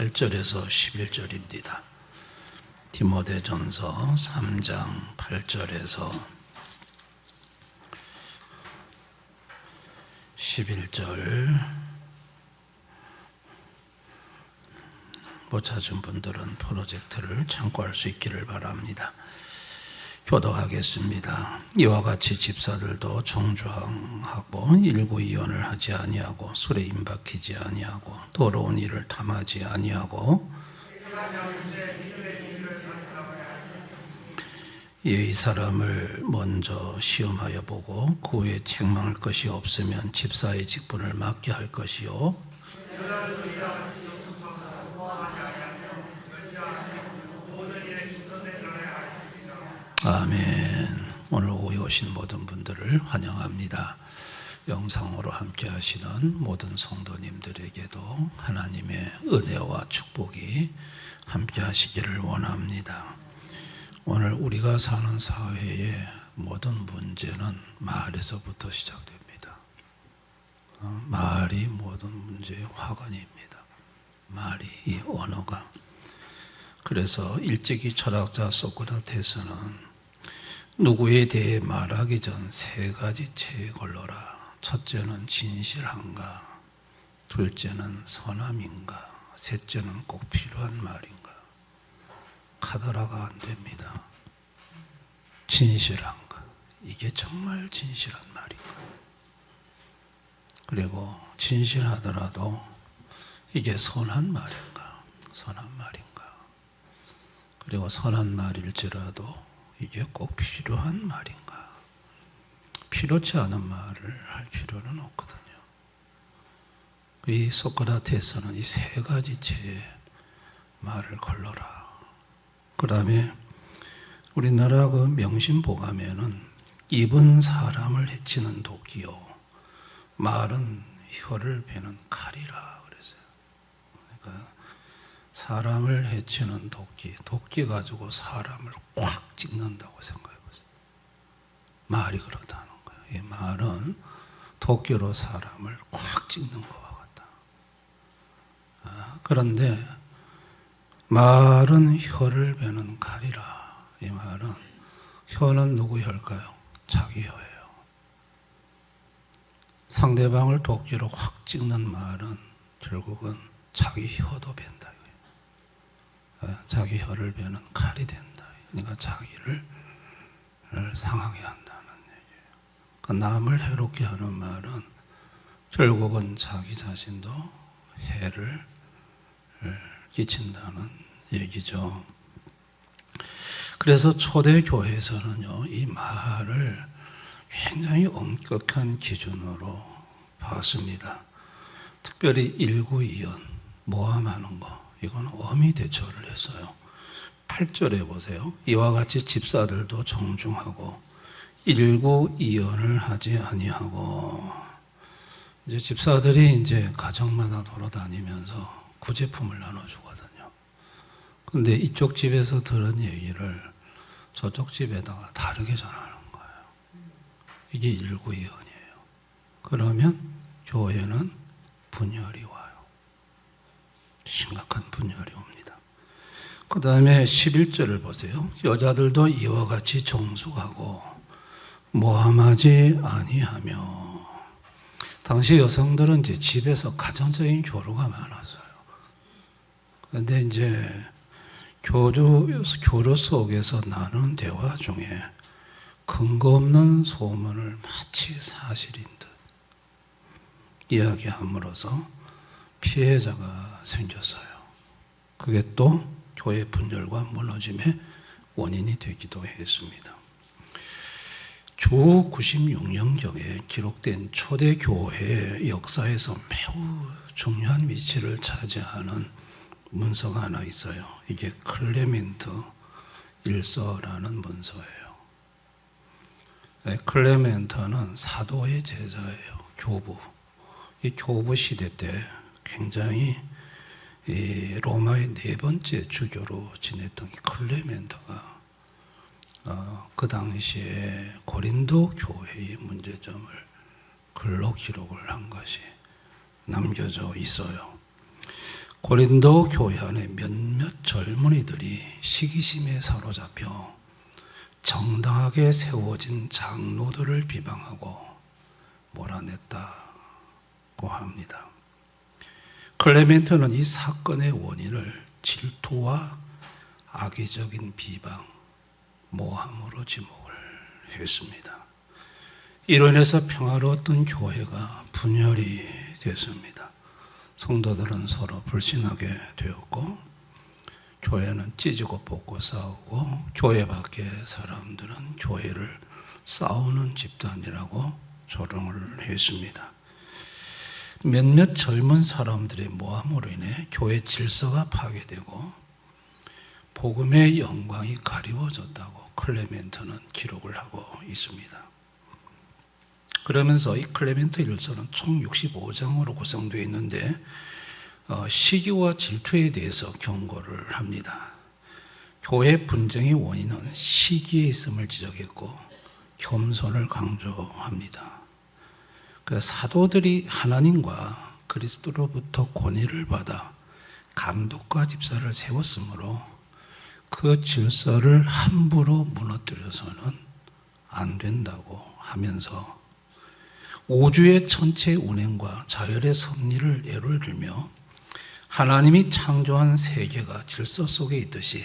8절에서 11절입니다. 디모데전서 3장 8절에서 11절. 못 찾은 분들은 프로젝트를 참고할 수 있기를 바랍니다. 교독하겠습니다. 이와 같이 집사들도 정주하고 일구이연을 하지 아니하고 술에 임박히지 아니하고 더러운 일을 탐하지 아니하고 이 사람을 먼저 시험하여 보고 그 후에 책망할 것이 없으면 집사의 직분을 맡게 할 것이요 아멘. 오늘 오후에 오신 모든 분들을 환영합니다. 영상으로 함께 하시는 모든 성도님들에게도 하나님의 은혜와 축복이 함께 하시기를 원합니다. 오늘 우리가 사는 사회의 모든 문제는 말에서부터 시작됩니다. 말이 모든 문제의 화근입니다. 말이, 이 언어가. 그래서 일찍이 철학자 소크라테스는 누구에 대해 말하기 전 세 가지 체에 걸러라. 첫째는 진실한가, 둘째는 선함인가, 셋째는 꼭 필요한 말인가. 카더라가 안 됩니다. 진실한가, 이게 정말 진실한 말인가. 그리고 진실하더라도 이게 선한 말인가, 선한 말인가. 그리고 선한 말일지라도 이게 꼭 필요한 말인가. 필요치 않은 말을 할 필요는 없거든요. 이 소크라테스는 이 세 가지 체에 말을 걸러라. 그 다음에 우리나라 그 명심보감에는 입은 사람을 해치는 도끼요 말은 혀를 베는 칼이라 그랬어요. 그러니까 사람을 해치는 도끼 가지고 사람을 꽉 찍는다고 생각해보세요. 말이 그렇다는 거예요. 이 말은 도끼로 사람을 꽉 찍는 것과 같다. 그런데 말은 혀를 베는 칼이라. 이 말은 혀는 누구 혀일까요? 자기 혀예요. 상대방을 도끼로 확 찍는 말은 결국은 자기 혀도 벤다. 자기 혀를 베는 칼이 된다. 그러니까 자기를 상하게 한다는 얘기예요. 그러니까 남을 해롭게 하는 말은 결국은 자기 자신도 해를 끼친다는 얘기죠. 그래서 초대교회에서는요, 이 말을 굉장히 엄격한 기준으로 봤습니다. 특별히 일구이연, 모함하는 거, 이건 엄히 대처를 했어요. 8절에 보세요. 이와 같이 집사들도 정중하고 일구이연을 하지 아니하고. 이제 집사들이 이제 가정마다 돌아다니면서 구제품을 나눠주거든요. 근데 이쪽 집에서 들은 얘기를 저쪽 집에다가 다르게 전하는 거예요. 이게 일구이연이에요. 그러면 교회는 분열이 와요. 심각한 분열이 옵니다. 그 다음에 11절을 보세요. 여자들도 이와 같이 정숙하고 모함하지 아니하며. 당시 여성들은 이제 집에서 가정적인 교류가 많았어요. 그런데 이제 교류 속에서 나누는 대화 중에 근거 없는 소문을 마치 사실인 듯 이야기함으로써 피해자가 생겼어요. 그게 또 교회 분열과 무너짐의 원인이 되기도 했습니다. 주 96년경에 기록된 초대교회의 역사에서 매우 중요한 위치를 차지하는 문서가 하나 있어요. 이게 클레멘트 일서라는 문서예요. 클레멘트는 사도의 제자예요. 교부. 이 교부 시대 때 굉장히 이 로마의 네 번째 주교로 지냈던 이 클레멘트가 그 당시에 고린도 교회의 문제점을 글로 기록을 한 것이 남겨져 있어요. 고린도 교회 안에 몇몇 젊은이들이 시기심에 사로잡혀 정당하게 세워진 장로들을 비방하고 몰아냈다고 합니다. 클레멘트는 이 사건의 원인을 질투와 악의적인 비방, 모함으로 지목을 했습니다. 이로 인해서 평화로웠던 교회가 분열이 됐습니다. 성도들은 서로 불신하게 되었고 교회는 찢고 뽑고 싸우고 교회 밖의 사람들은 교회를 싸우는 집단이라고 조롱을 했습니다. 몇몇 젊은 사람들의 모함으로 인해 교회 질서가 파괴되고 복음의 영광이 가리워졌다고 클레멘트는 기록을 하고 있습니다. 그러면서 이 클레멘트 일서는 총 65장으로 구성되어 있는데 시기와 질투에 대해서 경고를 합니다. 교회 분쟁의 원인은 시기에 있음을 지적했고 겸손을 강조합니다. 사도들이 하나님과 그리스도로부터 권위를 받아 감독과 집사를 세웠으므로 그 질서를 함부로 무너뜨려서는 안 된다고 하면서 우주의 전체 운행과 자연의 섭리를 예를 들며 하나님이 창조한 세계가 질서 속에 있듯이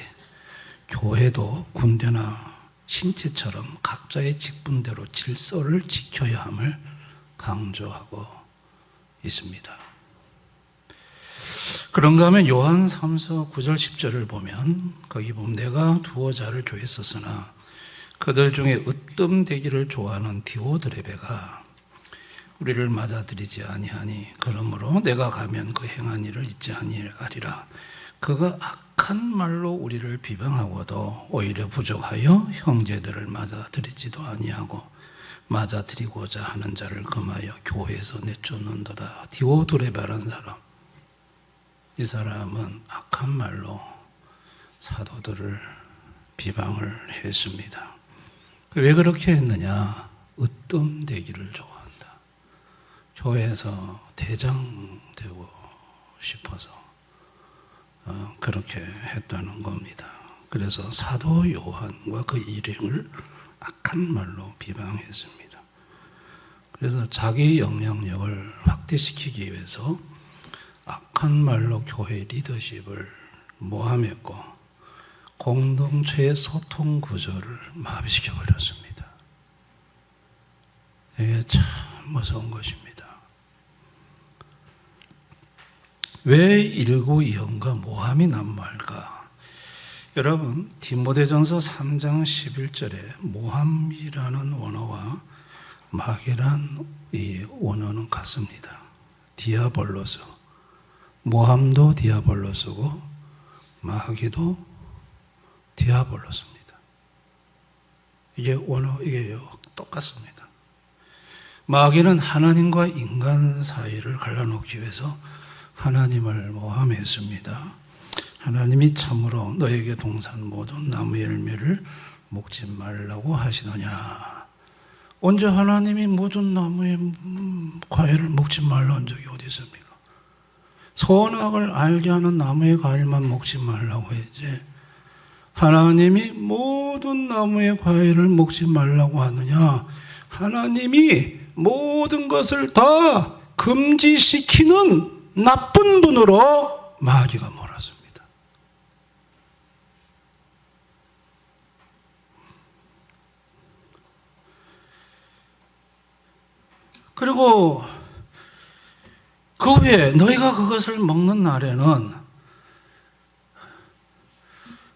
교회도 군대나 신체처럼 각자의 직분대로 질서를 지켜야 함을 강조하고 있습니다. 그런가 하면 요한 3서 9절 10절을 보면 거기 보면 내가 두어 자를 교회에 썼으나 그들 중에 으뜸되기를 좋아하는 디오드레베가 우리를 맞아들이지 아니하니 그러므로 내가 가면 그 행한 일을 잊지 아니하리라. 그가 악한 말로 우리를 비방하고도 오히려 부족하여 형제들을 맞아들이지도 아니하고 맞아들이고자 하는 자를 금하여 교회에서 내쫓는도다. 디오드레베라는 사람, 이 사람은 악한 말로 사도들을 비방을 했습니다. 왜 그렇게 했느냐? 으뜸되기를 좋아한다. 교회에서 대장 되고 싶어서 그렇게 했다는 겁니다. 그래서 사도 요한과 그 일행을 악한 말로 비방했습니다. 그래서 자기 영향력을 확대시키기 위해서 악한 말로 교회 리더십을 모함했고 공동체의 소통 구조를 마비시켜 버렸습니다. 이게 참 무서운 것입니다. 왜 일구이언과 모함이 난무할까? 여러분, 디모데전서 3장 11절에 모함이라는 원어와 마귀란 이 원어는 같습니다. 디아볼로스, 모함도 디아볼로스고 마귀도 디아볼로스입니다. 이게 원어, 이게 똑같습니다. 마귀는 하나님과 인간 사이를 갈라놓기 위해서 하나님을 모함했습니다. 하나님이 참으로 너에게 동산 모든 나무의 열매를 먹지 말라고 하시더냐. 언제 하나님이 모든 나무의 과일을 먹지 말라는 적이 어디 있습니까? 선악을 알게 하는 나무의 과일만 먹지 말라고 했지. 하나님이 모든 나무의 과일을 먹지 말라고 하느냐? 하나님이 모든 것을 다 금지시키는 나쁜 분으로 마귀가 몰았습니다. 그리고 그 후에 너희가 그것을 먹는 날에는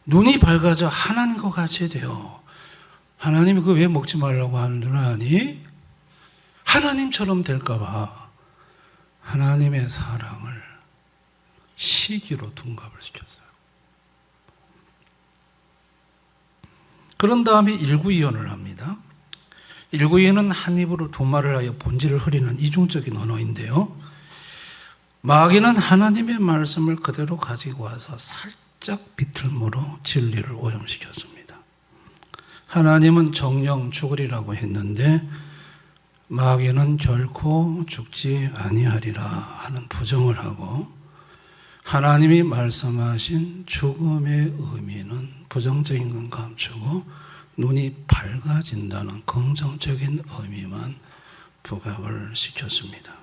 눈이 밝아져 하나님과 같이 되어. 하나님이 그거 왜 먹지 말라고 하는 줄 아니? 하나님처럼 될까 봐 하나님의 사랑을 시기로 둔갑을 시켰어요. 그런 다음에 일구이언을 합니다. 일구이언은 한 입으로 두 말을 하여 본질을 흐리는 이중적인 언어인데요. 마귀는 하나님의 말씀을 그대로 가지고 와서 살짝 비틀므로 진리를 오염시켰습니다. 하나님은 정령 죽으리라고 했는데 마귀는 결코 죽지 아니하리라 하는 부정을 하고 하나님이 말씀하신 죽음의 의미는 부정적인 건 감추고 눈이 밝아진다는 긍정적인 의미만 부각을 시켰습니다.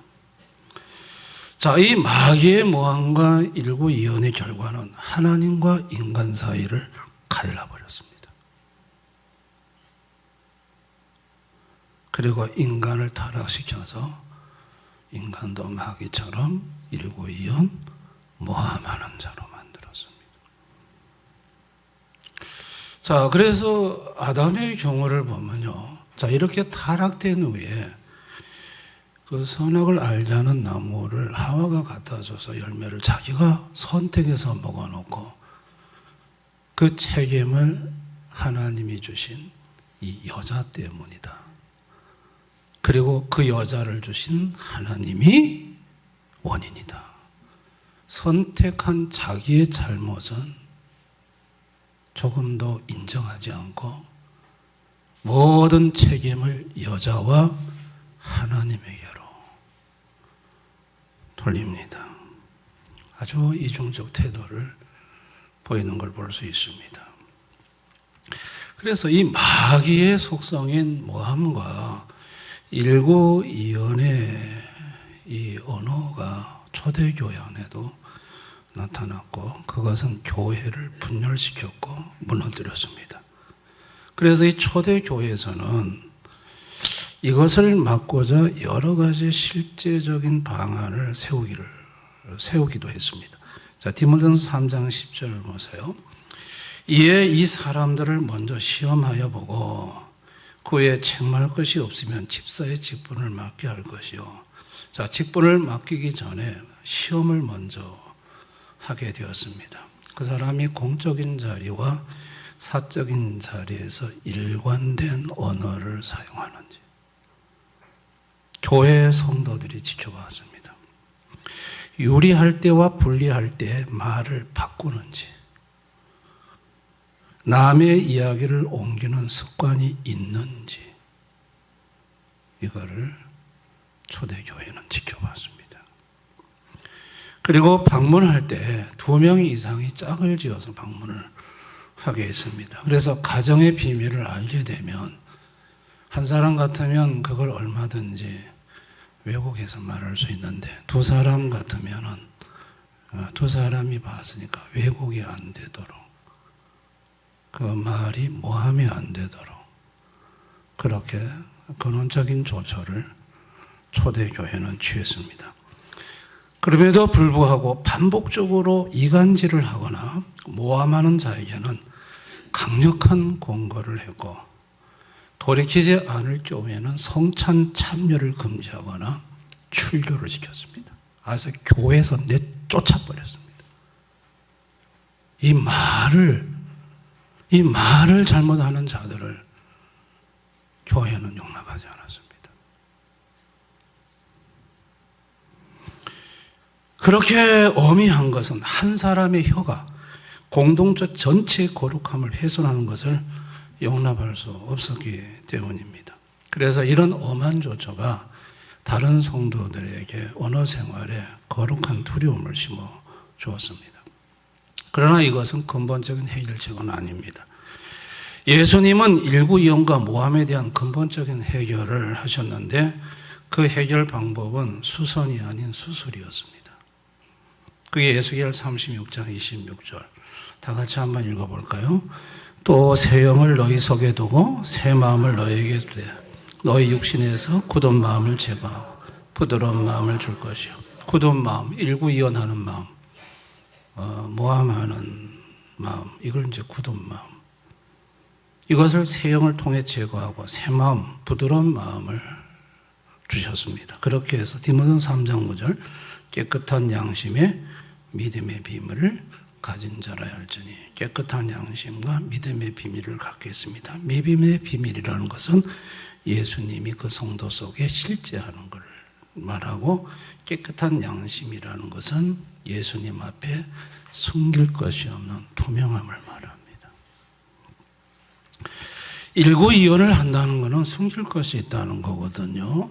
자, 이 마귀의 모함과 일구이연의 결과는 하나님과 인간 사이를 갈라버렸습니다. 그리고 인간을 타락시켜서 인간도 마귀처럼 일구이연 모함하는 자로 만들었습니다. 자, 그래서 아담의 경우를 보면요. 자, 이렇게 타락된 후에 그 선악을 알자는 나무를 하와가 갖다 줘서 열매를 자기가 선택해서 먹어놓고 그 책임을 하나님이 주신 이 여자 때문이다. 그리고 그 여자를 주신 하나님이 원인이다. 선택한 자기의 잘못은 조금도 인정하지 않고 모든 책임을 여자와 하나님에게로 돌립니다. 아주 이중적 태도를 보이는 걸 볼 수 있습니다. 그래서 이 마귀의 속성인 모함과 일구이연의 이 언어가 초대교회 안에도 나타났고 그것은 교회를 분열시켰고 무너뜨렸습니다. 그래서 이 초대교회에서는 이것을 막고자 여러 가지 실제적인 방안을 세우기도 했습니다. 자, 디모데전서 3장 10절을 보세요. 이에 이 사람들을 먼저 시험하여 보고 그 후에 책망할 것이 없으면 집사의 직분을 맡게 할 것이요. 자, 직분을 맡기기 전에 시험을 먼저 하게 되었습니다. 그 사람이 공적인 자리와 사적인 자리에서 일관된 언어를 사용하는지 교회 성도들이 지켜봤습니다. 유리할 때와 불리할 때 말을 바꾸는지 남의 이야기를 옮기는 습관이 있는지 이거를 초대교회는 지켜봤습니다. 그리고 방문할 때 2명 이상이 짝을 지어서 방문을 하게 했습니다. 그래서 가정의 비밀을 알게 되면 한 사람 같으면 그걸 얼마든지 왜곡해서 말할 수 있는데 두 사람 같으면은 두 사람이 봤으니까 왜곡이 안 되도록 그 말이 모함이 안 되도록 그렇게 근원적인 조처를 초대교회는 취했습니다. 그럼에도 불구하고 반복적으로 이간질을 하거나 모함하는 자에게는 강력한 공고를 했고 돌이키지 않을 경우에는 성찬 참여를 금지하거나 출교를 시켰습니다. 그래서 교회에서 내쫓아버렸습니다. 이 말을 잘못하는 자들을 교회는 용납하지 않았습니다. 그렇게 엄히한 것은 한 사람의 혀가 공동체 전체의 거룩함을 훼손하는 것을 용납할 수 없었기 때문입니다. 그래서 이런 엄한 조처가 다른 성도들에게 언어 생활에 거룩한 두려움을 심어 주었습니다. 그러나 이것은 근본적인 해결책은 아닙니다. 예수님은 일구이연과 모함에 대한 근본적인 해결을 하셨는데 그 해결 방법은 수선이 아닌 수술이었습니다. 그게 에스겔 36장 26절. 다 같이 한번 읽어볼까요? 또 새 영을 너희 속에 두고 새 마음을 너희에게 주되 너희 육신에서 굳은 마음을 제거하고 부드러운 마음을 줄 것이요. 굳은 마음, 일구이연하는 마음, 모함하는 마음, 이걸 이제 굳은 마음. 이것을 새 영을 통해 제거하고 새 마음, 부드러운 마음을 주셨습니다. 그렇게 해서 디모데전서 3장 9절 깨끗한 양심에 믿음의 비밀을 가진 자라야 할지니 깨끗한 양심과 믿음의 비밀을 갖겠습니다. 믿음의 비밀이라는 것은 예수님이 그 성도 속에 실제하는 걸 말하고 깨끗한 양심이라는 것은 예수님 앞에 숨길 것이 없는 투명함을 말합니다. 일구이연을 한다는 것은 숨길 것이 있다는 거거든요.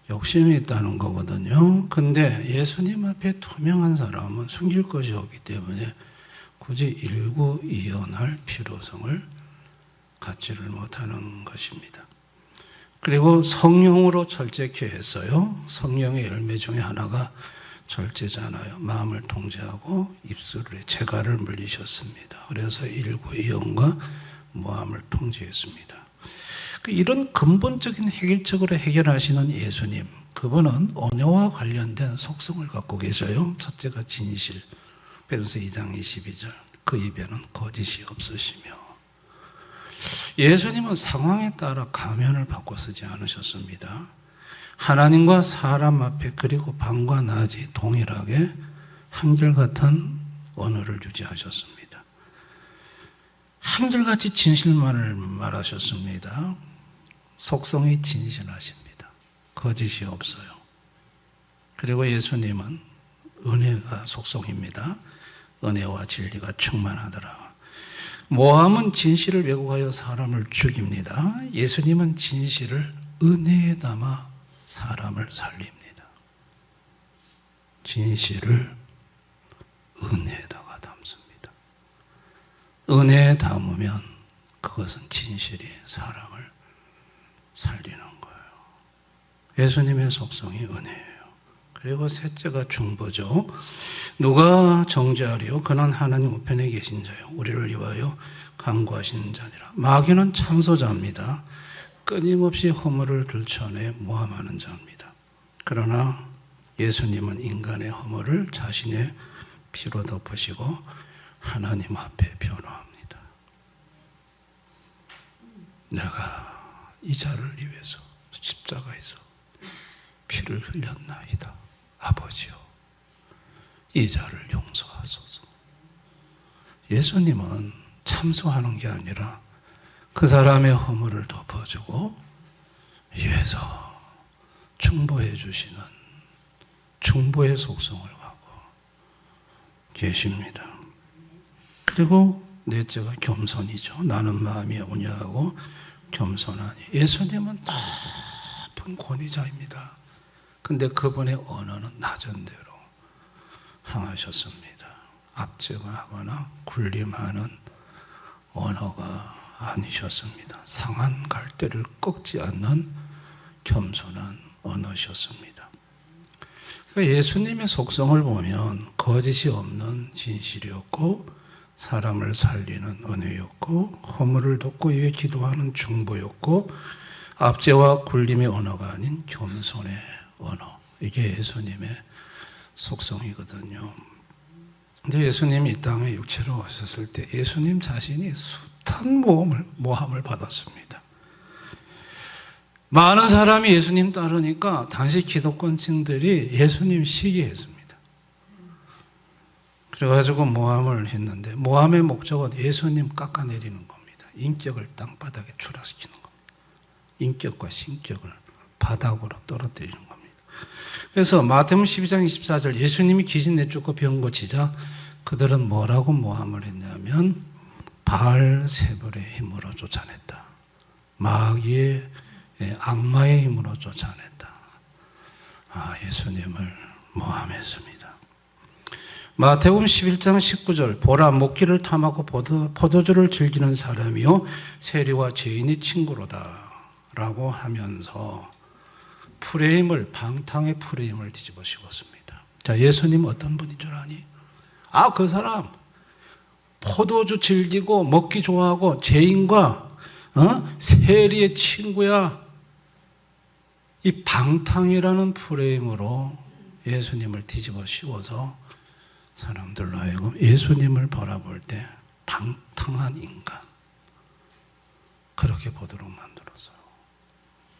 욕심이 있다는 거거든요. 근데 예수님 앞에 투명한 사람은 숨길 것이 없기 때문에 굳이 일구이연할 필요성을 갖지를 못하는 것입니다. 그리고 성령으로 철저케 했어요. 성령의 열매 중에 하나가 절제잖아요. 마음을 통제하고 입술에 재갈을 물리셨습니다. 그래서 일구이연과 모함을 통제했습니다. 이런 근본적인 해결적으로 해결하시는 예수님, 그분은 언어와 관련된 속성을 갖고 계셔요. 첫째가 진실, 베드로서 2장 22절, 그 입에는 거짓이 없으시며. 예수님은 상황에 따라 가면을 바꿔 쓰지 않으셨습니다. 하나님과 사람 앞에 그리고 밤과 낮이 동일하게 한결같은 언어를 유지하셨습니다. 한결같이 진실만을 말하셨습니다. 속성이 진실하십니다. 거짓이 없어요. 그리고 예수님은 은혜가 속성입니다. 은혜와 진리가 충만하더라. 모함은 진실을 왜곡하여 사람을 죽입니다. 예수님은 진실을 은혜에 담아 사람을 살립니다. 진실을 은혜에다가 담습니다. 은혜에 담으면 그것은 진실이 사람을 살리는 거예요. 예수님의 속성이 은혜예요. 그리고 셋째가 중보죠. 누가 정죄하리요? 그는 하나님 우편에 계신 자요. 우리를 위하여 간구하시는 자니라. 마귀는 참소자입니다. 끊임없이 허물을 들춰내 모함하는 자입니다. 그러나 예수님은 인간의 허물을 자신의 피로 덮으시고 하나님 앞에 변호합니다. 내가 이 자를 위해서 십자가에서 피를 흘렸나이다. 아버지요, 이 자를 용서하소서. 예수님은 참소하는 게 아니라 그 사람의 허물을 덮어주고 위에서 중보해 주시는 중보의 속성을 갖고 계십니다. 그리고 넷째가 겸손이죠. 나는 마음이 온유하고 겸손하니. 예수님은 높은 권위자입니다. 근데 그분의 언어는 낮은 대로 향하셨습니다. 압제하거나 군림하는 언어가 아니셨습니다. 상한 갈대를 꺾지 않는 겸손한 언어셨습니다. 그러니까 예수님의 속성을 보면 거짓이 없는 진실이었고, 사람을 살리는 은혜였고, 허물을 덮고 위해 기도하는 중보였고, 압제와 굴림의 언어가 아닌 겸손의 언어. 이게 예수님의 속성이거든요. 근데 예수님이 이 땅에 육체로 오셨을 때 예수님 자신이 숱한 모함을 받았습니다. 많은 사람이 예수님 따르니까 당시 기독권층들이 예수님 시기했습니다. 그래가지고 모함을 했는데, 모함의 목적은 예수님 깎아내리는 겁니다. 인격을 땅바닥에 추락시키는 겁니다. 인격과 신격을 바닥으로 떨어뜨리는 겁니다. 그래서 마태복음 12장 24절, 예수님이 귀신 내쫓고 병 고치자 그들은 뭐라고 모함을 했냐면 바알세불의 힘으로 쫓아냈다. 마귀의 악마의 힘으로 쫓아냈다. 예수님을 모함했습니다. 마태복음 11장 19절, 보라, 목기를 탐하고 포도주를 즐기는 사람이요 세리와 죄인이 친구로다 라고 하면서 방탕의 프레임을 뒤집어 씌웠습니다. 자, 예수님 어떤 분인 줄 아니? 그 사람 포도주 즐기고 먹기 좋아하고 죄인과 세리의 친구야. 이 방탕이라는 프레임으로 예수님을 뒤집어 씌워서 사람들로 하여금 예수님을 바라볼 때 방탕한 인간, 그렇게 보도록 만들었어요.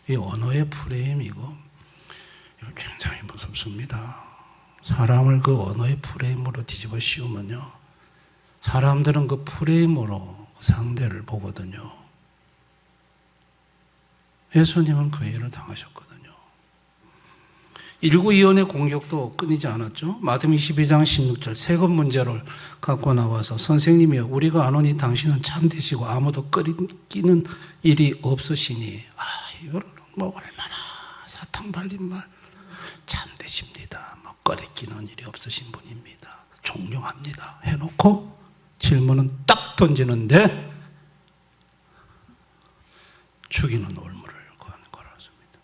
이 언어의 프레임이고, 이거 굉장히 무섭습니다. 사람을 그 언어의 프레임으로 뒤집어 씌우면요, 사람들은 그 프레임으로 상대를 보거든요. 예수님은 그 일을 당하셨거든요. 일구이연의 공격도 끊이지 않았죠. 마태복음 22장 16절, 세금 문제를 갖고 나와서 선생님이여, 우리가 아노니 당신은 참되시고 아무도 끓이는 일이 없으시니. 이거는 얼마나 사탕 발린 말 참되십니다. 막 꺼리끼는 일이 없으신 분입니다. 존경합니다. 해놓고 질문은 딱 던지는데 죽이는 올무를 구하는 거라습니다.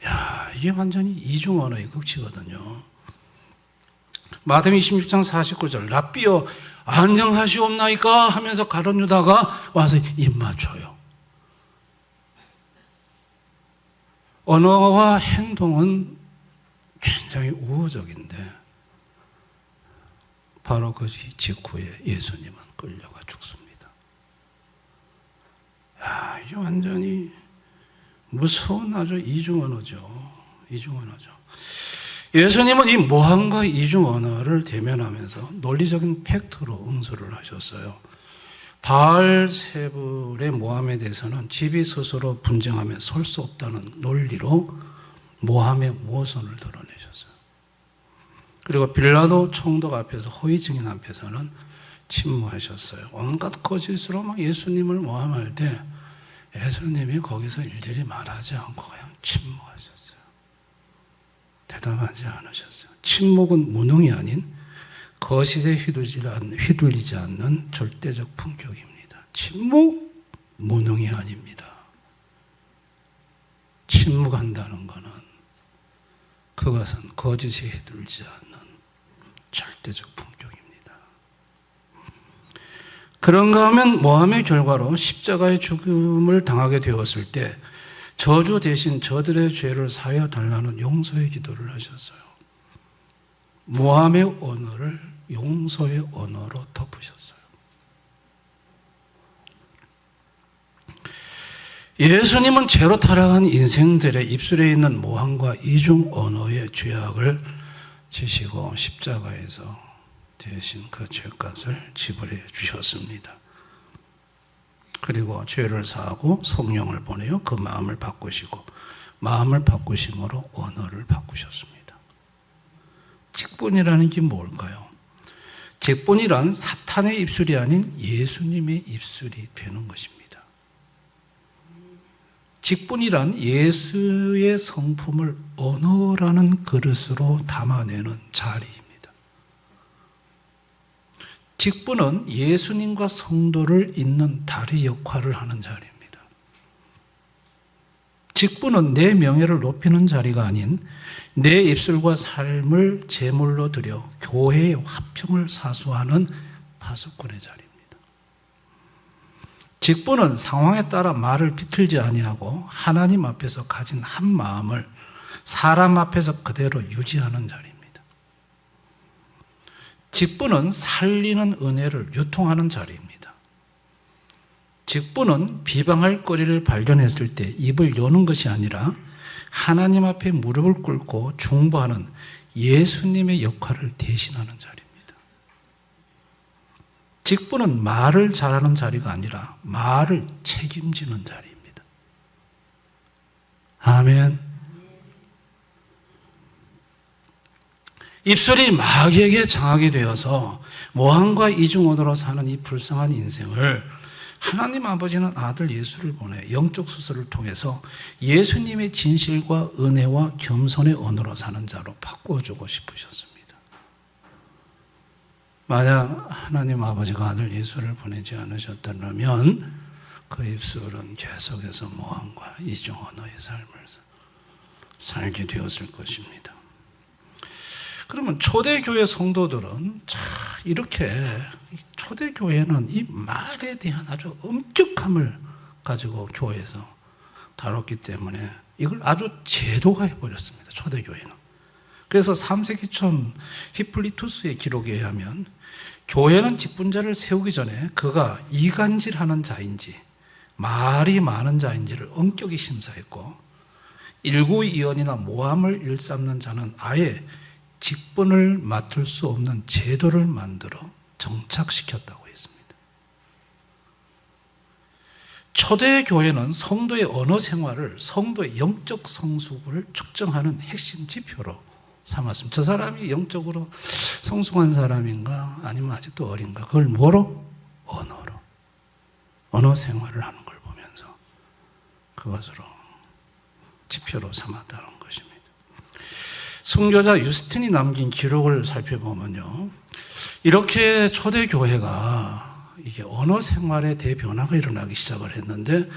야, 이게 완전히 이중언어의 극치거든요. 마태복음 26장 49절 랍비여 안녕하시옵나이까 하면서 가룟 유다가 와서 입 맞춰요. 언어와 행동은 굉장히 우호적인데 바로 그 직후에 예수님은 끌려가 죽습니다. 야, 이게 완전히 무서운 아주 이중언어죠. 이중언어죠. 예수님은 이 모함과 이중언어를 대면하면서 논리적인 팩트로 응수를 하셨어요. 바알세불의 모함에 대해서는 집이 스스로 분쟁하며 설 수 없다는 논리로 모함의 모선을 드러내셨어요. 그리고 빌라도 총독 앞에서 허위 증인 앞에서는 침묵하셨어요. 온갖 거짓으로 막 예수님을 모함할 때 예수님이 거기서 일일이 말하지 않고 그냥 침묵하셨어요. 대답하지 않으셨어요. 침묵은 무능이 아닌 거짓에 휘둘리지 않는 절대적 품격입니다. 침묵, 무능이 아닙니다. 침묵한다는 것은 그것은 거짓에 휘둘리지 않는 절대적 품격입니다. 그런가 하면 모함의 결과로 십자가의 죽음을 당하게 되었을 때 저주 대신 저들의 죄를 사하여 달라는 용서의 기도를 하셨어요. 모함의 언어를 용서의 언어로 덮으셨어요. 예수님은 죄로 타락한 인생들의 입술에 있는 모함과 이중 언어의 죄악을 지시고 십자가에서 대신 그 죄값을 지불해 주셨습니다. 그리고 죄를 사하고 성령을 보내어 그 마음을 바꾸시고 마음을 바꾸심으로 언어를 바꾸셨습니다. 직분이라는 게 뭘까요? 직분이란 사탄의 입술이 아닌 예수님의 입술이 되는 것입니다. 직분이란 예수의 성품을 언어라는 그릇으로 담아내는 자리입니다. 직분은 예수님과 성도를 잇는 다리 역할을 하는 자리입니다. 직분은 내 명예를 높이는 자리가 아닌 내 입술과 삶을 제물로 드려 교회의 화평을 사수하는 파수꾼의 자리입니다. 직분은 상황에 따라 말을 비틀지 아니하고 하나님 앞에서 가진 한 마음을 사람 앞에서 그대로 유지하는 자리입니다. 직분은 살리는 은혜를 유통하는 자리입니다. 직분은 비방할 거리를 발견했을 때 입을 여는 것이 아니라 하나님 앞에 무릎을 꿇고 중보하는 예수님의 역할을 대신하는 자리입니다. 직분은 말을 잘하는 자리가 아니라 말을 책임지는 자리입니다. 아멘. 입술이 마귀에게 장하게 되어서 모함과 이중언어로 사는 이 불쌍한 인생을 하나님 아버지는 아들 예수를 보내 영적 수술을 통해서 예수님의 진실과 은혜와 겸손의 언어로 사는 자로 바꿔주고 싶으셨습니다. 만약 하나님 아버지가 아들 예수를 보내지 않으셨다면 그 입술은 계속해서 모함과 이중언어의 삶을 살게 되었을 것입니다. 그러면 초대교회 성도들은 이렇게 초대교회는 이 말에 대한 아주 엄격함을 가지고 교회에서 다뤘기 때문에 이걸 아주 제도화해 버렸습니다. 초대교회는. 그래서 3세기 초 히플리투스의 기록에 의하면 교회는 직분자를 세우기 전에 그가 이간질하는 자인지 말이 많은 자인지를 엄격히 심사했고 일구이연이나 모함을 일삼는 자는 아예 직분을 맡을 수 없는 제도를 만들어 정착시켰다고 했습니다. 초대교회는 성도의 언어 생활을 성도의 영적 성숙을 측정하는 핵심 지표로 삼았습니다. 저 사람이 영적으로 성숙한 사람인가 아니면 아직도 어린가 그걸 뭐로? 언어 생활을 하는 걸 보면서 그것으로 지표로 삼았다는 것입니다. 순교자 유스틴이 남긴 기록을 살펴보면요, 이렇게 초대교회가 이게 언어 생활에 대변화가 일어나기 시작을 했는데,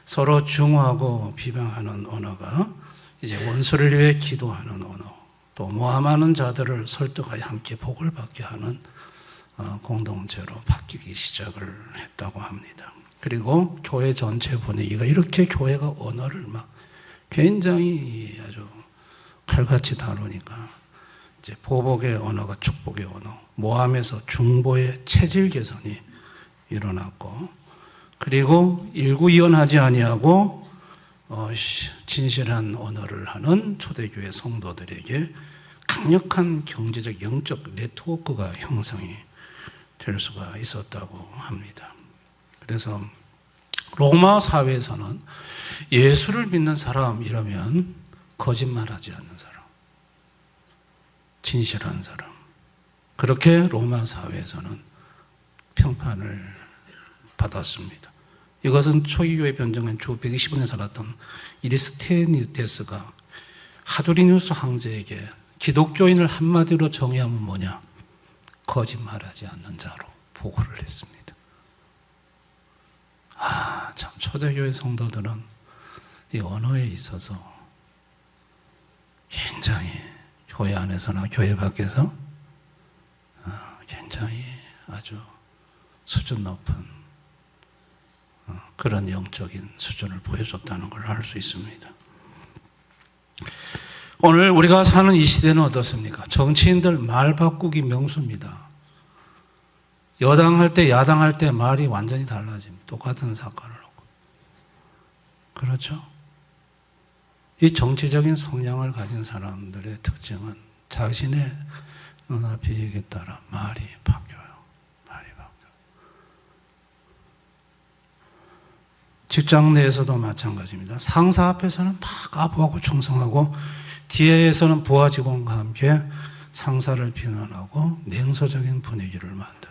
서로 중화하고 비방하는 언어가 이제 원수를 위해 기도하는 언어, 또 모함하는 자들을 설득하여 함께 복을 받게 하는 공동체로 바뀌기 시작을 했다고 합니다. 그리고 교회 전체 분위기가 이렇게 교회가 언어를 막 굉장히 아주 칼같이 다루니까 이제 보복의 언어가 축복의 언어, 모함에서 중보의 체질 개선이 일어났고, 그리고 일구이연하지 아니하고 진실한 언어를 하는 초대교회 성도들에게 강력한 경제적 영적 네트워크가 형성이 될 수가 있었다고 합니다. 그래서 로마 사회에서는 예수를 믿는 사람이라면 거짓말하지 않는 사람, 진실한 사람, 그렇게 로마 사회에서는 평판을 받았습니다. 이것은 초기교회 변정한 주 120년에 살았던 이리스테니데스가 하두리누스 황제에게 기독교인을 한마디로 정의하면 뭐냐? 거짓말하지 않는 자로 보고를 했습니다. 참 초대교회 성도들은 이 언어에 있어서 굉장히 교회 안에서나 교회 밖에서 굉장히 아주 수준 높은 그런 영적인 수준을 보여줬다는 걸 알 수 있습니다. 오늘 우리가 사는 이 시대는 어떻습니까? 정치인들 말 바꾸기 명수입니다. 여당할 때 야당할 때 말이 완전히 달라집니다. 똑같은 사건을 하고. 그렇죠? 이 정치적인 성향을 가진 사람들의 특징은 자신의 눈앞의 얘기에 따라 말이 바뀌어요. 말이 바뀌어요. 직장 내에서도 마찬가지입니다. 상사 앞에서는 막 아부하고 충성하고 뒤에서는 부하 직원과 함께 상사를 비난하고 냉소적인 분위기를 만듭니다.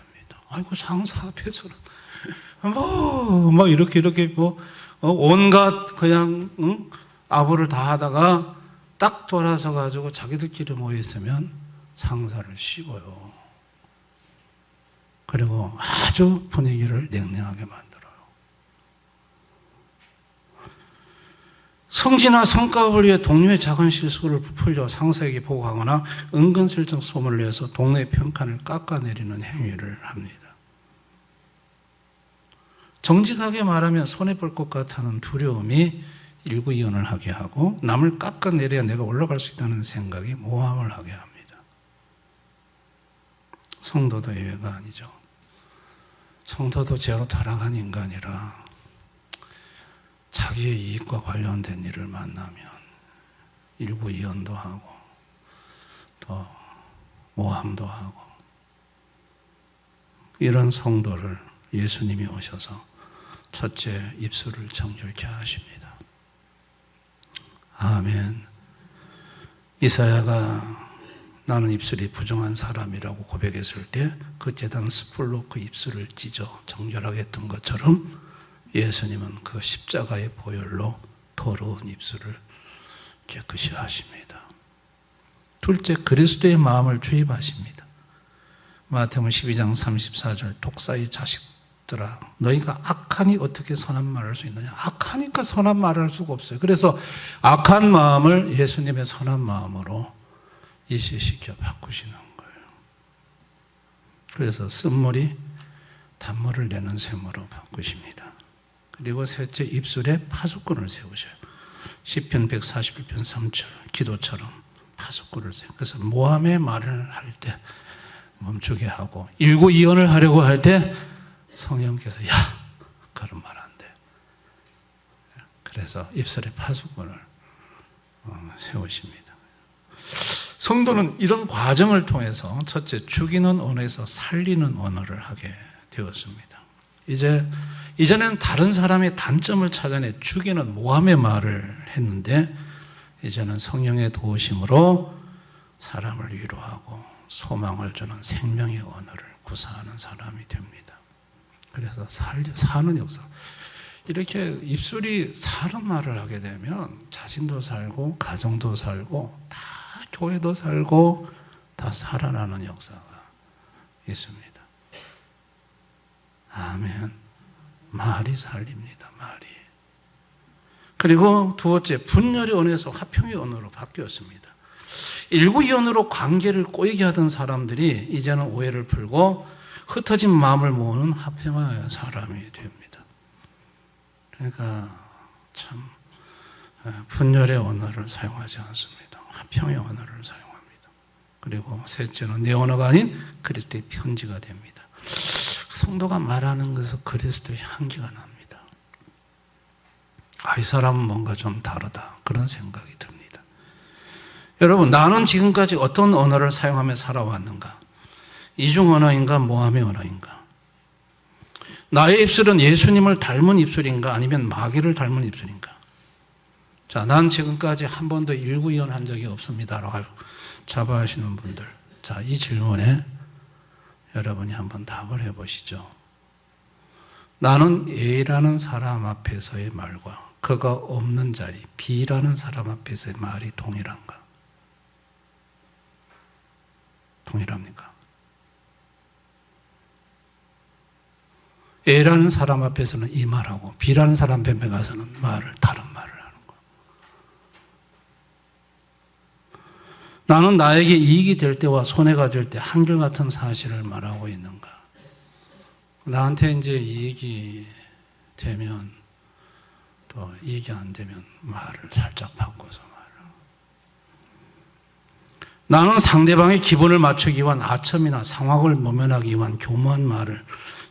아이고, 상사 앞에서는 막 이렇게 온갖 그냥 아부를 다 하다가 딱 돌아서 가지고 자기들끼리 모여 있으면 상사를 씹어요. 그리고 아주 분위기를 냉랭하게 만들어요. 성지나 성과를 위해 동료의 작은 실수를 부풀려 상사에게 보고하거나 은근슬쩍 소문을 내서 동료의 평판을 깎아내리는 행위를 합니다. 정직하게 말하면 손해볼 것 같다는 두려움이 일구이연을 하게 하고, 남을 깎아내려야 내가 올라갈 수 있다는 생각이 모함을 하게 합니다. 성도도 예외가 아니죠. 성도도 죄로 타락한 인간이라 자기의 이익과 관련된 일을 만나면 일구이연도 하고 또 모함도 하고, 이런 성도를 예수님이 오셔서 첫째 입술을 정결케 하십니다. 아멘. 이사야가 나는 입술이 부정한 사람이라고 고백했을 때 그 제단 숯불로 그 입술을 찢어 정결하게 했던 것처럼 예수님은 그 십자가의 보혈로 더러운 입술을 깨끗이 하십니다. 둘째, 그리스도의 마음을 주입하십니다. 마태복음 12장 34절, 독사의 자식들아 너희가 악하니 어떻게 선한 말을 할 수 있느냐. 악하니까 선한 말을 할 수가 없어요. 그래서 악한 마음을 예수님의 선한 마음으로 이식시켜 바꾸시는 거예요. 그래서 쓴물이 단물을 내는 셈으로 바꾸십니다. 그리고 셋째, 입술에 파수꾼을 세우셔요. 시편 141편 3절 기도처럼 파수꾼을 세워요. 그래서 모함의 말을 할 때 멈추게 하고, 일구이연을 하려고 할 때 성령께서 야, 그런 말 안 돼. 그래서 입술에 파수꾼을 세우십니다. 성도는 이런 과정을 통해서 첫째, 죽이는 언어에서 살리는 언어를 하게 되었습니다. 이전에는 다른 사람의 단점을 찾아내 죽이는 모함의 말을 했는데, 이제는 성령의 도우심으로 사람을 위로하고 소망을 주는 생명의 언어를 구사하는 사람이 됩니다. 그래서 사는 역사. 이렇게 입술이 사는 말을 하게 되면 자신도 살고 가정도 살고 다 교회도 살고 다 살아나는 역사가 있습니다. 아멘. 말이 살립니다. 말이. 그리고 두 번째, 분열의 언어에서 화평의 언어로 바뀌었습니다. 일구이언으로 관계를 꼬이게 하던 사람들이 이제는 오해를 풀고 흩어진 마음을 모으는 화평의 사람이 됩니다. 그러니까 참 분열의 언어를 사용하지 않습니다. 화평의 언어를 사용합니다. 그리고 셋째는 내 언어가 아닌 그리스도의 편지가 됩니다. 성도가 말하는 것은 그리스도의 향기가 납니다. 이 사람은 뭔가 좀 다르다, 그런 생각이 듭니다. 여러분, 나는 지금까지 어떤 언어를 사용하며 살아왔는가? 이중 언어인가 모함의 언어인가? 나의 입술은 예수님을 닮은 입술인가 아니면 마귀를 닮은 입술인가? 자, 난 지금까지 한 번도 일구이언 한 적이 없습니다라고 자부하시는 분들, 자, 이 질문에 여러분이 한번 답을 해보시죠. 나는 A라는 사람 앞에서의 말과 그가 없는 자리, B라는 사람 앞에서의 말이 동일한가? 동일합니까? A라는 사람 앞에서는 이 말하고 B라는 사람 앞에 가서는 다른 말을 하는 거. 나는 나에게 이익이 될 때와 손해가 될 때 한결같은 사실을 말하고 있는가? 나한테 이제 이익이 되면 또 이익이 안 되면 말을 살짝 바꿔서 말을. 나는 상대방의 기분을 맞추기 위한 아첨이나 상황을 모면하기 위한 교묘한 말을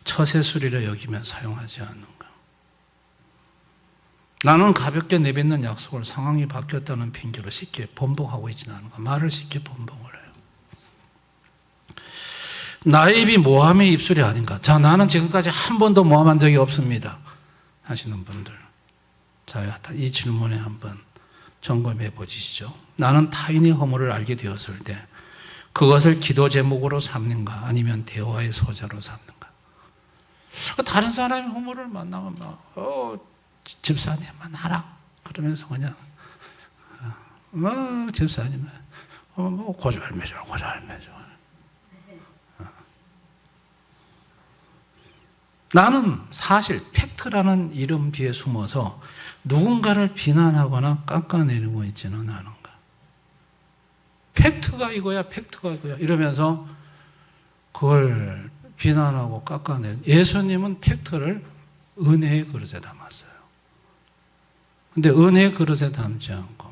처세술이라 여기며 사용하지 않는가? 나는 가볍게 내뱉는 약속을 상황이 바뀌었다는 핑계로 쉽게 번복하고 있지는 않은가? 말을 쉽게 번복을 해요. 나의 입이 모함의 입술이 아닌가? 자, 나는 지금까지 한 번도 모함한 적이 없습니다 하시는 분들, 자, 이 질문에 한번 점검해 보시죠. 나는 타인의 허물을 알게 되었을 때 그것을 기도 제목으로 삼는가 아니면 대화의 소재로 삼는가? 다른 사람의 허물을 만나면 집사님만 하라 그러면서 그냥 집사님은 고절매죠. 나는 사실 팩트라는 이름 뒤에 숨어서 누군가를 비난하거나 깎아내리고 있지는 않은가? 팩트가 이거야 이러면서 그걸 비난하고 깎아내는, 예수님은 팩트를 은혜의 그릇에 담았어요. 근데 은혜의 그릇에 담지 않고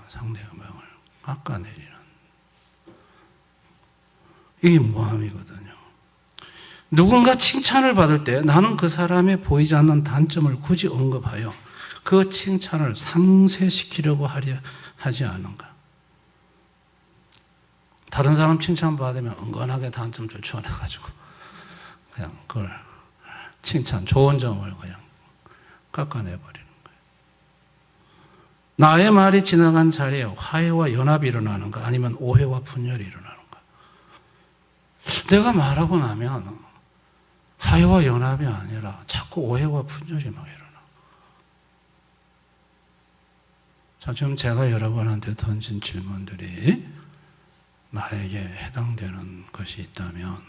상대방을 깎아내리는, 이게 모함이거든요. 누군가 칭찬을 받을 때 나는 그 사람의 보이지 않는 단점을 굳이 언급하여 그 칭찬을 상쇄시키려고 하지 않은가? 다른 사람 칭찬 받으면 은근하게 단점을 추원해가지고 그냥 그걸 칭찬, 좋은 점을 그냥 깎아내버리는 거예요. 나의 말이 지나간 자리에 화해와 연합이 일어나는가 아니면 오해와 분열이 일어나는가? 내가 말하고 나면 화해와 연합이 아니라 자꾸 오해와 분열이 막 일어나. 자, 지금 제가 여러분한테 던진 질문들이 나에게 해당되는 것이 있다면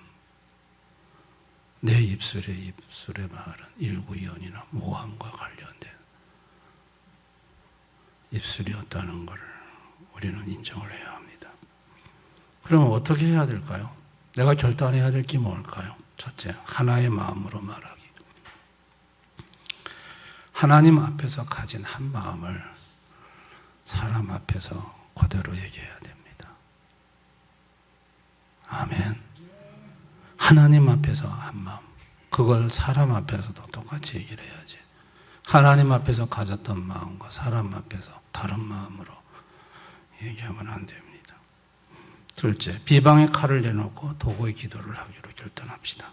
내 입술의 말은 일구이언이나 모함과 관련된 입술이었다는 것을 우리는 인정을 해야 합니다. 그럼 어떻게 해야 될까요? 내가 결단해야 될 게 뭘까요? 첫째, 하나의 마음으로 말하기. 하나님 앞에서 가진 한 마음을 사람 앞에서 그대로 얘기해야 됩니다. 아멘. 하나님 앞에서 한 마음, 그걸 사람 앞에서도 똑같이 얘기를 해야지. 하나님 앞에서 가졌던 마음과 사람 앞에서 다른 마음으로 얘기하면 안 됩니다. 둘째, 비방의 칼을 내놓고 도구의 기도를 하기로 결단합시다.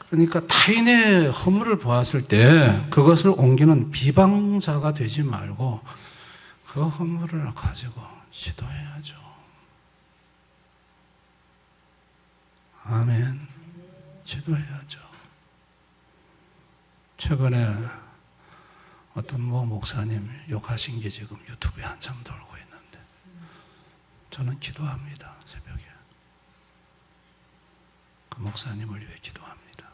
그러니까 타인의 허물을 보았을 때 그것을 옮기는 비방자가 되지 말고 그 허물을 가지고 기도해야죠. 아멘. 기도해야죠. 최근에 어떤 목사님 욕하신 게 지금 유튜브에 한참 돌고 있는데 저는 기도합니다. 새벽에 그 목사님을 위해 기도합니다.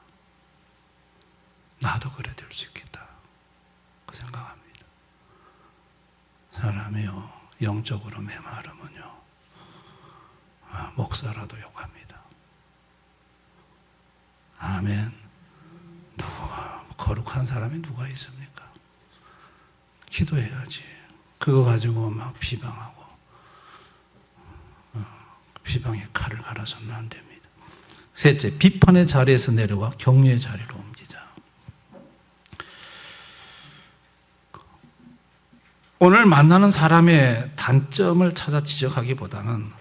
나도 그래 될 수 있겠다 그 생각합니다. 사람이요 영적으로 메마르면요 목사라도 욕합니다. 아멘. 누가 거룩한 사람이 누가 있습니까? 기도해야지. 그거 가지고 막 비방하고 비방의 칼을 갈아서는 안 됩니다. 셋째, 비판의 자리에서 내려와 격려의 자리로 옮기자. 오늘 만나는 사람의 단점을 찾아 지적하기보다는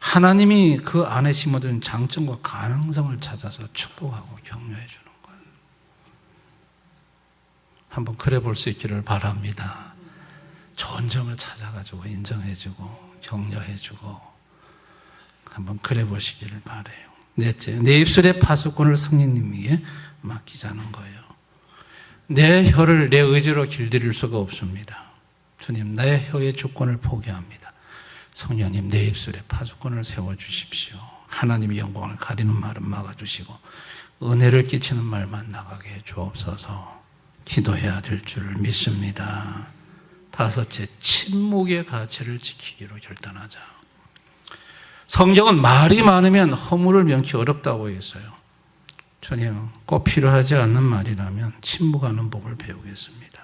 하나님이 그 안에 심어둔 장점과 가능성을 찾아서 축복하고 격려해 주는 거예요. 한번 그래 볼 수 있기를 바랍니다. 좋은 점을 찾아가지고 인정해주고 격려해주고 한번 그래 보시기를 바라요. 넷째, 내 입술의 파수꾼을 성령님에게 맡기자는 거예요. 내 혀를 내 의지로 길들일 수가 없습니다. 주님, 나의 혀의 주권을 포기합니다. 성령님, 내 입술에 파수꾼을 세워주십시오. 하나님의 영광을 가리는 말은 막아주시고 은혜를 끼치는 말만 나가게 해 주옵소서. 기도해야 될 줄 믿습니다. 다섯째, 침묵의 가치를 지키기로 결단하자. 성경은 말이 많으면 허물을 면치 어렵다고 했어요. 주님, 꼭 필요하지 않는 말이라면 침묵하는 법을 배우겠습니다.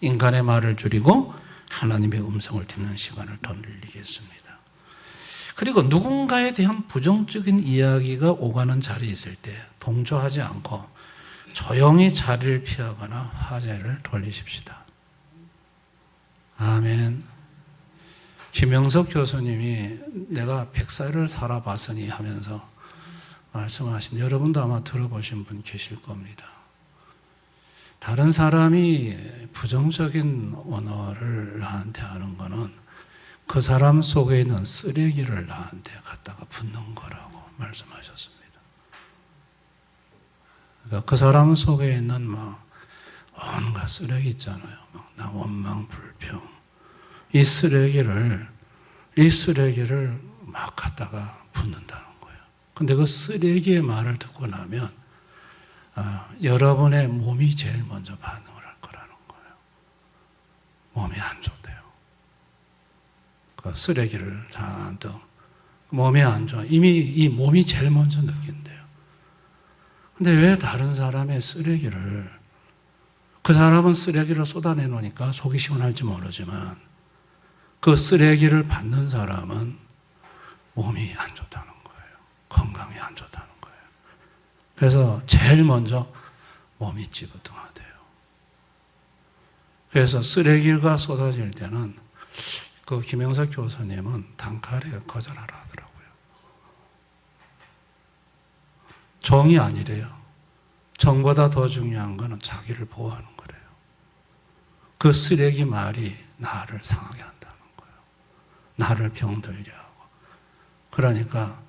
인간의 말을 줄이고 하나님의 음성을 듣는 시간을 더 늘리겠습니다. 그리고 누군가에 대한 부정적인 이야기가 오가는 자리에 있을 때 동조하지 않고 조용히 자리를 피하거나 화제를 돌리십시다. 아멘. 김영석 교수님이 내가 100살을 살아봤으니 하면서 말씀하신, 여러분도 아마 들어보신 분 계실 겁니다. 다른 사람이 부정적인 언어를 나한테 하는 거는 그 사람 속에 있는 쓰레기를 나한테 갖다가 붓는 거라고 말씀하셨습니다. 그러니까 그 사람 속에 있는 온갖 쓰레기 있잖아요. 나 원망, 불평. 이 쓰레기를 막 갖다가 붓는다는 거예요. 근데 그 쓰레기의 말을 듣고 나면 여러분의 몸이 제일 먼저 반응을 할 거라는 거예요. 몸이 안 좋대요. 그 쓰레기를 잔뜩 몸이 안 좋아. 이미 이 몸이 제일 먼저 느낀대요. 근데 왜 다른 사람의 쓰레기를, 그 사람은 쓰레기를 쏟아내 놓으니까 속이 시원할지 모르지만 그 쓰레기를 받는 사람은 몸이 안 좋다는 거예요. 건강이 안 좋다는 거예요. 그래서 제일 먼저 몸이 찌부둥하대요. 그래서 쓰레기가 쏟아질 때는 그 김영석 교수님은 단칼에 거절하라 하더라고요. 정이 아니래요. 정보다 더 중요한 거는 자기를 보호하는 거래요. 그 쓰레기 말이 나를 상하게 한다는 거예요. 나를 병들게 하고. 그러니까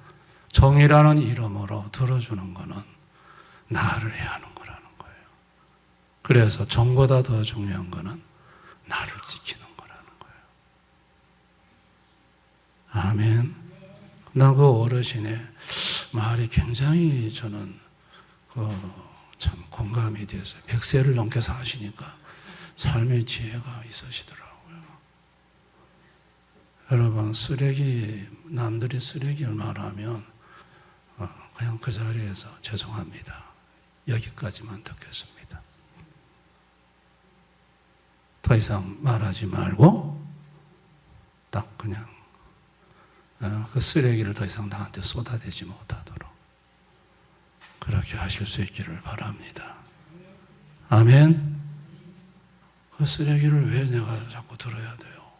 정이라는 이름으로 들어주는 거는 나를 해야 하는 거라는 거예요. 그래서 정보다 더 중요한 거는 나를 지키는 거라는 거예요. 아멘. 나 그 어르신의 말이 굉장히 저는 참 공감이 됐어요. 100세를 넘게 사시니까 삶의 지혜가 있으시더라고요. 여러분, 남들이 쓰레기를 말하면 그냥 그 자리에서 죄송합니다. 여기까지만 듣겠습니다. 더 이상 말하지 말고 딱 그냥 그 쓰레기를 더 이상 나한테 쏟아대지 못하도록 그렇게 하실 수 있기를 바랍니다. 아멘. 그 쓰레기를 왜 내가 자꾸 들어야 돼요?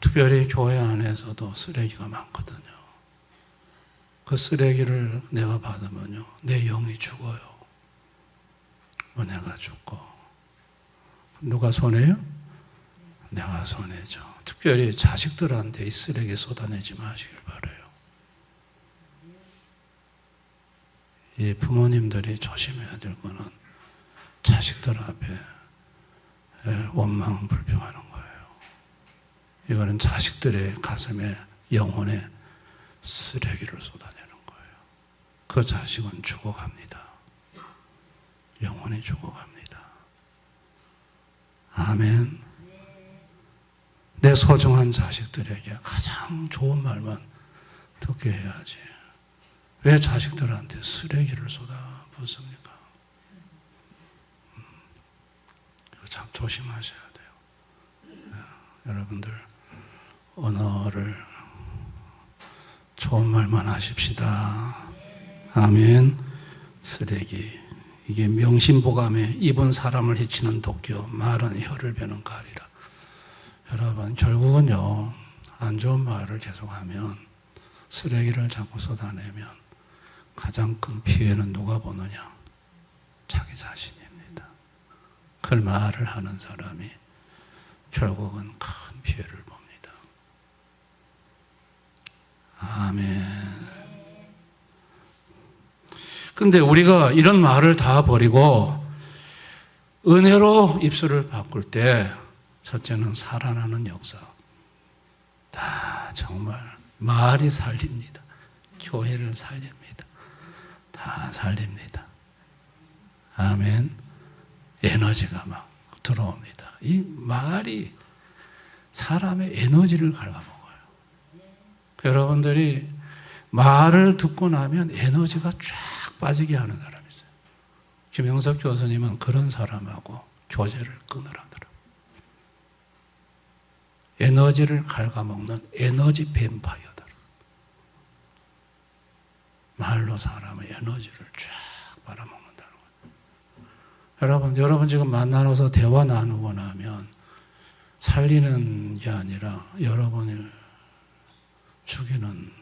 특별히 교회 안에서도 쓰레기가 많거든요. 그 쓰레기를 내가 받으면요, 내 영이 죽어요. 내가 죽고. 누가 손해요? 내가 손해죠. 특별히 자식들한테 이 쓰레기 쏟아내지 마시길 바라요. 이 부모님들이 조심해야 될 거는 자식들 앞에 원망불평하는 거예요. 이거는 자식들의 가슴에, 영혼에 쓰레기를 쏟아내는 거예요. 그 자식은 죽어갑니다. 영혼이 죽어갑니다. 아멘. 내 소중한 자식들에게 가장 좋은 말만 듣게 해야지. 왜 자식들한테 쓰레기를 쏟아붓습니까? 참 조심하셔야 돼요. 여러분들 언어를 좋은 말만 하십시다. 아멘. 쓰레기. 이게 명심보감에 입은 사람을 해치는 독교, 말은 혀를 베는 가리라. 여러분 결국은요, 안 좋은 말을 계속하면, 쓰레기를 자꾸 쏟아내면 가장 큰 피해는 누가 보느냐? 자기 자신입니다. 그 말을 하는 사람이 결국은 큰 피해를 봅니다. 아멘. 근데 우리가 이런 말을 다 버리고 은혜로 입술을 바꿀 때, 첫째는 살아나는 역사. 다 정말 말이 살립니다. 교회를 살립니다. 다 살립니다. 아멘. 에너지가 막 들어옵니다. 이 말이 사람의 에너지를 갉아먹어요. 여러분들이 말을 듣고 나면 에너지가 쫙 빠지게 하는 사람이 있어요. 김영석 교수님은 그런 사람하고 교제를 끊으라더라고요. 에너지를 갉아먹는 에너지 뱀파이어다. 말로 사람의 에너지를 쫙 빨아먹는다는 거예요. 여러분 지금 만나서 대화 나누고 나면 살리는 게 아니라 여러분을 죽이는,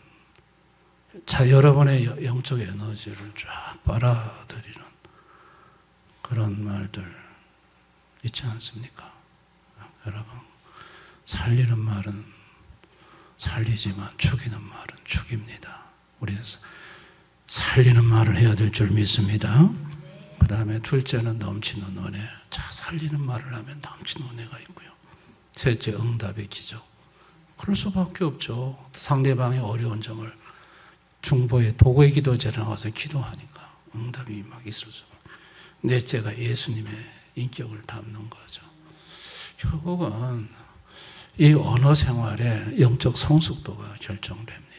여러분의 영적 에너지를 쫙 빨아들이는 그런 말들 있지 않습니까? 여러분, 살리는 말은 살리지만 죽이는 말은 죽입니다. 우리 살리는 말을 해야 될 줄 믿습니다. 그 다음에 둘째는 넘치는 은혜. 자, 살리는 말을 하면 넘치는 은혜가 있고요. 셋째, 응답의 기적. 그럴 수밖에 없죠. 상대방의 어려운 점을 중보의 도구의 기도제에 나와서 기도하니까 응답이 막 있을 수밖에. 넷째가 예수님의 인격을 담는 거죠. 결국은 이 언어 생활의 영적 성숙도가 결정됩니다.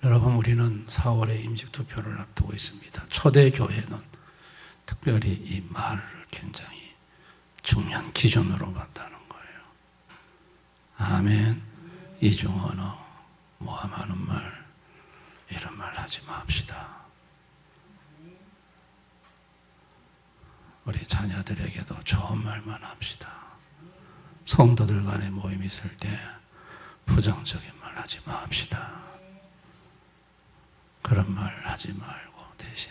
여러분, 우리는 4월에 임직투표를 앞두고 있습니다. 초대교회는 특별히 이 말을 굉장히 중요한 기준으로 봤다는 거예요. 아멘. 이중 언어, 모함하는 말, 이런 말 하지 맙시다. 우리 자녀들에게도 좋은 말만 합시다. 성도들 간의 모임이 있을 때 부정적인 말 하지 맙시다. 그런 말 하지 말고 대신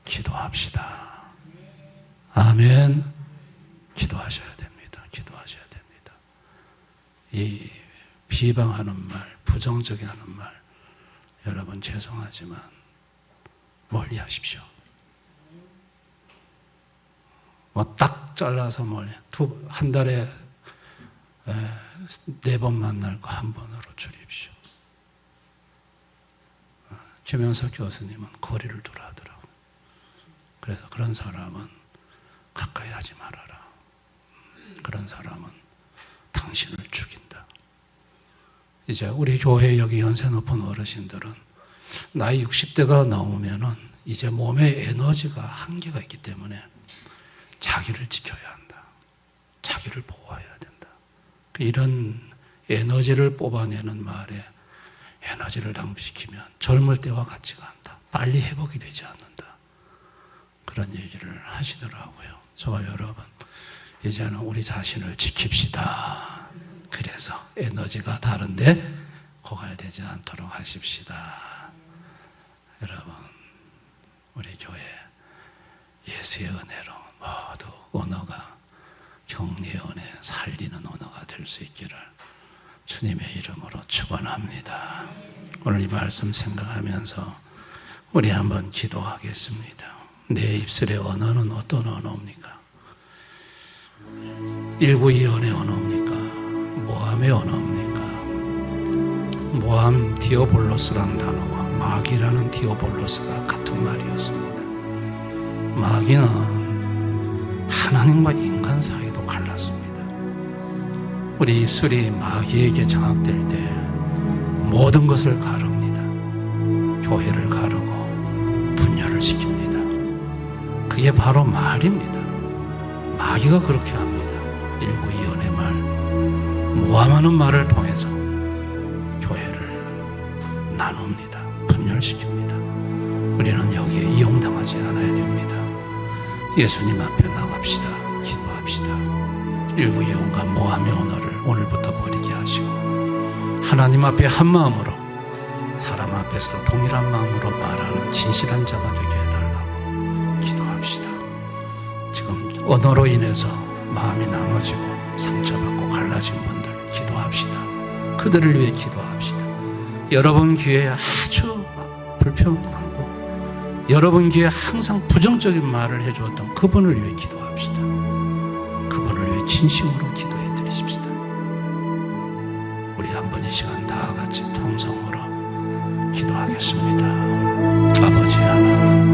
기도합시다. 아멘. 기도하셔야 됩니다. 기도하셔야 됩니다. 이 비방하는 말, 부정적인 하는 말, 여러분 죄송하지만 멀리 하십시오. 뭐 딱 잘라서 멀리, 한 달에 4번 만날 거 1번으로 줄입시오. 김영석 교수님은 거리를 두라 하더라고요. 그래서 그런 사람은 가까이 하지 말아라. 그런 사람은 당신을 죽인다. 이제 우리 교회 여기 연세 높은 어르신들은 나이 60대가 넘으면은 이제 몸에 에너지가 한계가 있기 때문에 자기를 지켜야 한다. 자기를 보호해야 된다. 이런 에너지를 뽑아내는 말에 에너지를 낭비시키면 젊을 때와 같지가 않다. 빨리 회복이 되지 않는다. 그런 얘기를 하시더라고요. 저와 여러분, 이제는 우리 자신을 지킵시다. 그래서 에너지가 다른데 고갈되지 않도록 하십시다. 여러분, 우리 교회 예수의 은혜로 모두 언어가 격리의 은혜, 살리는 언어가 될 수 있기를 주님의 이름으로 축원합니다. 오늘 이 말씀 생각하면서 우리 한번 기도하겠습니다. 내 입술의 언어는 어떤 언어입니까? 일구이언의 언어입니까? 모함의 언어입니까? 모함 디오볼로스라는 단어와 마귀라는 디오볼로스가 같은 말이었습니다. 마귀는 하나님과 인간 사이도 갈랐습니다. 우리 입술이 마귀에게 장악될 때 모든 것을 가릅니다. 교회를 가르고 분열을 시킵니다. 그게 바로 말입니다. 마귀가 그렇게 합니다. 일구이언의 말, 모함하는 말을 통해서 교회를 나눕니다. 분열시킵니다. 우리는 여기에 이용당하지 않아야 됩니다. 예수님 앞에 나갑시다. 기도합시다. 일구이언과 모함의 언어를 오늘부터 버리게 하시고 하나님 앞에 한 마음으로, 사람 앞에서도 동일한 마음으로 말하는 진실한 자가 되게 해달라고 기도합시다. 지금 언어로 인해서 마음이 나눠지고 상처받고 갈라진 분들 기도합시다. 그들을 위해 기도합시다. 여러분 귀에 아주 불평하고 여러분 귀에 항상 부정적인 말을 해주었던 그분을 위해 기도합시다. 그분을 위해 진심으로 기도해 드리십시다. 우리 한번 이 시간 다 같이 통성으로 기도하겠습니다. 아버지 하나님,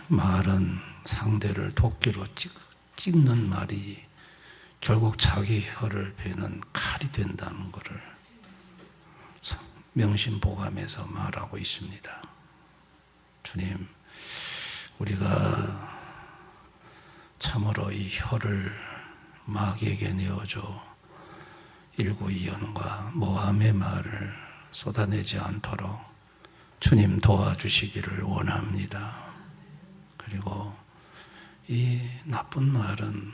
말은 상대를 도끼로 찍는 말이 결국 자기 혀를 베는 칼이 된다는 것을 명심보감해서 말하고 있습니다. 주님, 우리가 참으로 이 혀를 마귀에게 내어줘 일구이언과 모함의 말을 쏟아내지 않도록 주님 도와주시기를 원합니다. 그리고 이 나쁜 말은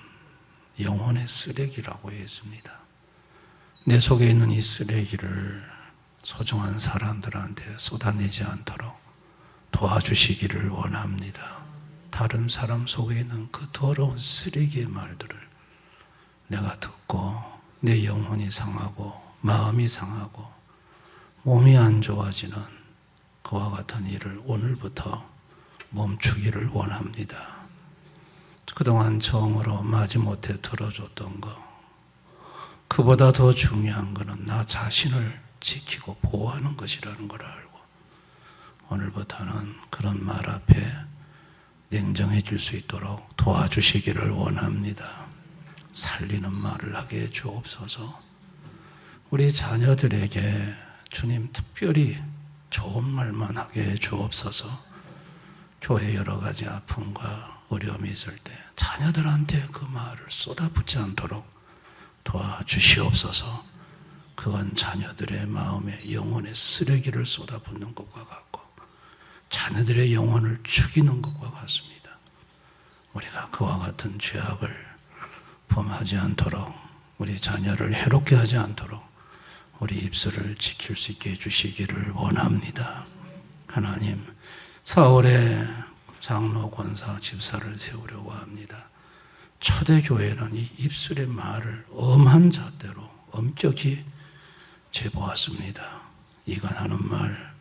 영혼의 쓰레기라고 했습니다. 내 속에 있는 이 쓰레기를 소중한 사람들한테 쏟아내지 않도록 도와주시기를 원합니다. 다른 사람 속에 있는 그 더러운 쓰레기의 말들을 내가 듣고 내 영혼이 상하고 마음이 상하고 몸이 안 좋아지는 그와 같은 일을 오늘부터 멈추기를 원합니다. 그동안 정으로 마지못해 들어줬던 거, 그보다 더 중요한 것은 나 자신을 지키고 보호하는 것이라는 걸 알고 오늘부터는 그런 말 앞에 냉정해질 수 있도록 도와주시기를 원합니다. 살리는 말을 하게 해 주옵소서. 우리 자녀들에게 주님 특별히 좋은 말만 하게 해 주옵소서. 교회 여러 가지 아픔과 어려움이 있을 때 자녀들한테 그 말을 쏟아붓지 않도록 도와주시옵소서. 그건 자녀들의 마음에 영혼의 쓰레기를 쏟아붓는 것과 같고 자녀들의 영혼을 죽이는 것과 같습니다. 우리가 그와 같은 죄악을 범하지 않도록, 우리 자녀를 해롭게 하지 않도록 우리 입술을 지킬 수 있게 해주시기를 원합니다. 하나님, 사울의 장로, 권사, 집사를 세우려고 합니다. 초대교회는 이 입술의 말을 엄한 잣대로 엄격히 재보았습니다. 이간하는 말,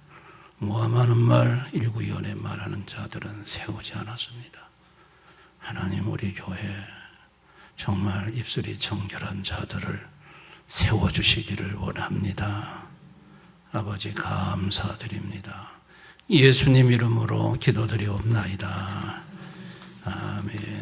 모함하는 말, 일구이연의 말하는 자들은 세우지 않았습니다. 하나님, 우리 교회 정말 입술이 정결한 자들을 세워주시기를 원합니다. 아버지, 감사드립니다. 예수님 이름으로 기도드리옵나이다. 아멘.